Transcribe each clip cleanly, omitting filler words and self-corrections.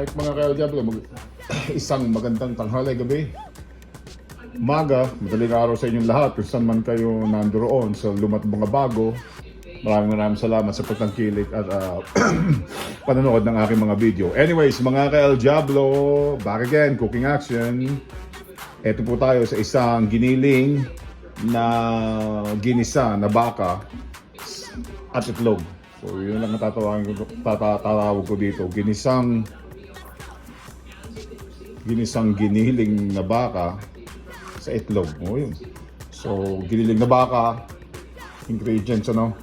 Alright mga ka-El Diablo, isang magandang tanghali gabi. Umaga, madaling araw sa inyong lahat kung saan man kayo nandoon sa lumat mga bago. Maraming salamat sa pagtangkilik at panonood ng aking mga video. Anyways, mga ka-El Diablo, back again, cooking action. Ito po tayo sa isang giniling na ginisa na baka at itlog. So yun lang tatawag ko dito. Ginisang giniling na baka sa itlog. O yun. So giniling na baka, ingredients ano,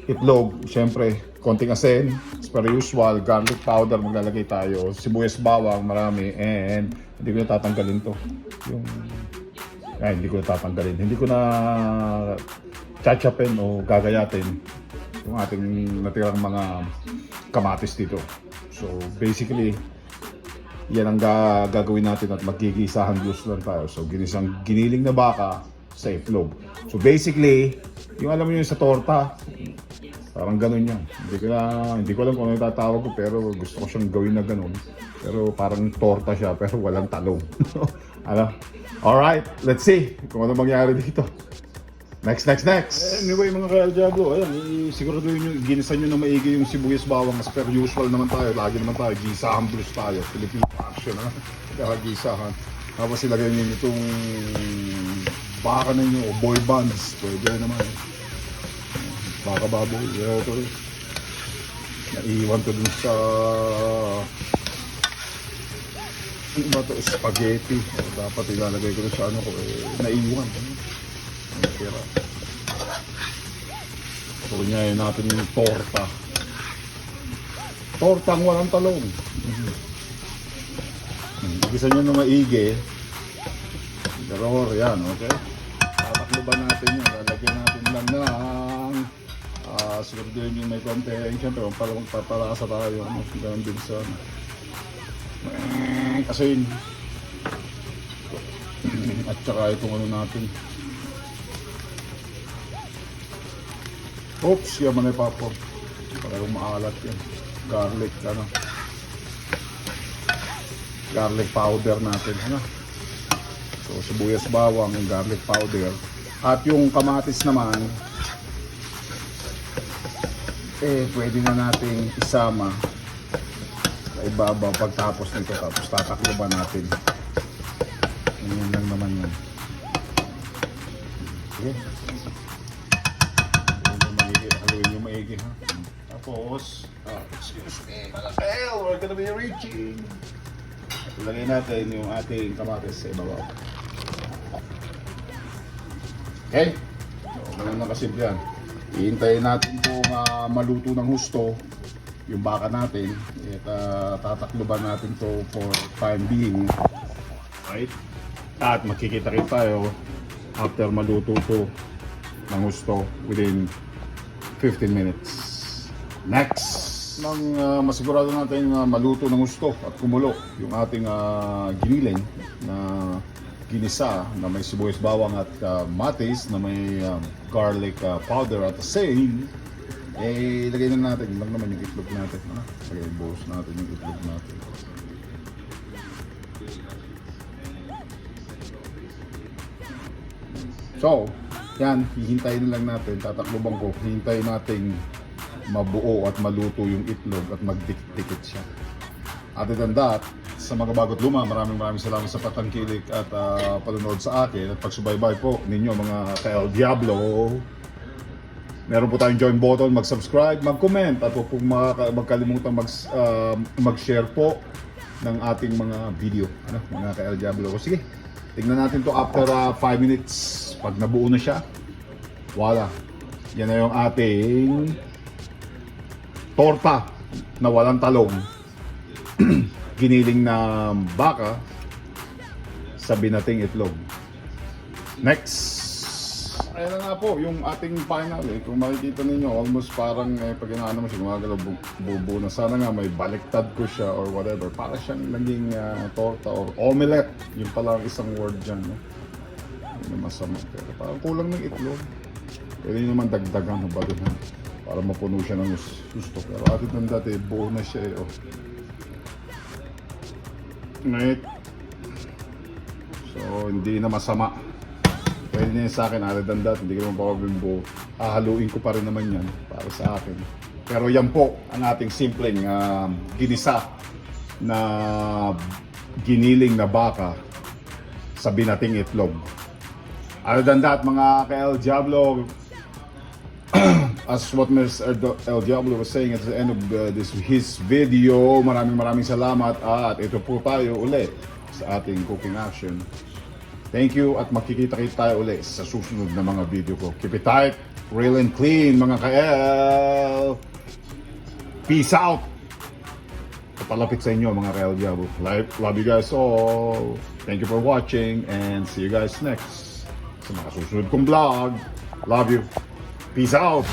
itlog, syempre konting asin, as per usual, garlic powder maglalagay tayo, sibuyas bawang marami, and hindi ko na tatanggalin to. Hindi ko na chachapin o gagayatin yung ating natirang mga kamatis dito. So basically, yan ang gagawin natin at magkikisahan juice lang tayo. So ginisang giniling na baka sa itlog. So basically, yung alam mo yun sa torta, parang ganun yan. Hindi ko alam kung ano yung tatawag ko, pero gusto ko siyang gawin na ganun. Pero parang torta siya, pero walang talong. Ano? Alright, let's see kung ano mangyari dito. Next. Anyway mga ka-El Diablo, ayan, siguraduhin nyo, ginisa nyo na maigi yung sibuyas bawang as per usual naman tayo. Lagi naman tayo, gisahan blues tayo. Filipino action ha. Kaya gisahan. Tapos ilagay nyo itong baka ninyo o boy bands. Pwede naman. Baka baboy. Ito rin. Naiwan ko dun sa ano ba ito? Spaghetti. Dapat ilalagay ko dun sa ano ko. Naiwan. Tira. So nyayin natin yung torta. Tortang walang talong. Igisa nyo na maigi. Pero yan, okay? Tatakluban natin yun. Lalagyan natin lang ng siguraduhin yung may konti. Siyempre, magpapalasa tayo. Ganun din sa kasi at saka itong ano natin. Oops, yaman ay papor. Parang maalat yan. Garlic powder natin. Ano? So, sibuyas bawang, yung garlic powder. At yung kamatis naman, pwede na nating isama sa ibabaw pagtapos nito. Tapos tatakluban natin. Yan lang naman yun. Okay. Haluin yung maigi ha. Tapos, excuse me, mga ka-El, we're gonna be reaching. Ilagay natin yung ating kamatis sa ibabaw. Okay? So, ganun na kasimple yan. Ihintayin natin kung maluto ng husto yung baka natin. At tatakluban natin to for time being. Right? At makikita rin tayo after maluto to ng husto within 15 minutes. Next! Nang masigurado natin maluto ng gusto at kumulo yung ating giniling na ginisa na may sibuyas bawang at matis na may garlic powder at the same, ilagay na natin lang naman yung itlog natin. Buhos natin yung itlog natin. So, yan, hihintayin lang natin, tatakluban ko, hihintayin natin mabuo at maluto yung itlog at magdikit siya. Other than that, sa mga bago't luma, maraming salamat sa patangkilik at panonood sa akin at pagsubaybay po ninyo mga ka-El Diablo. Meron po tayong join button, mag-subscribe, mag-comment at huwag pong magkalimutan mag-share po ng ating mga video, mga ka-El Diablo. Sige, tingnan natin to after 5 minutes. Pag nabuo na siya, wala. Yan na yung ating torta na walang talong. Giniling na baka sa binating itlog. Next! Ayan na nga po, yung ating final. Kung makikita ninyo, almost parang pag inaano mo siya, gumagalaw bubo na. Sana nga may baliktad ko siya or whatever. Para siyang naging torta or omelette. Yung pala ang isang word dyan. Hindi na masama. Pero parang kulang ng itlog. Pwede naman dagdagan o baluhan para mapuno siya ng gusto. Pero atin ng dati, buo na siya . Right? So, hindi na masama. Pwede na yun sa akin, other than that, hindi ko naman papabimbo. Hahaluin ko pa rin naman yan para sa akin. Pero yan po ang ating simpleng ginisa na giniling na baka sa binating itlog. Other than that, mga ka-El Diablo, as what Mr. El Diablo was saying at the end of his video, maraming salamat at ito po tayo uli sa ating cooking action. Thank you at magkikita-kita tayo uli sa susunod na mga video ko. Keep it tight, real and clean mga ka-El. Peace out! Papalapit sa inyo mga ka-El Diablo. Love you guys all. Thank you for watching and see you guys next sa mga susunod kong vlog. Love you. Peace out!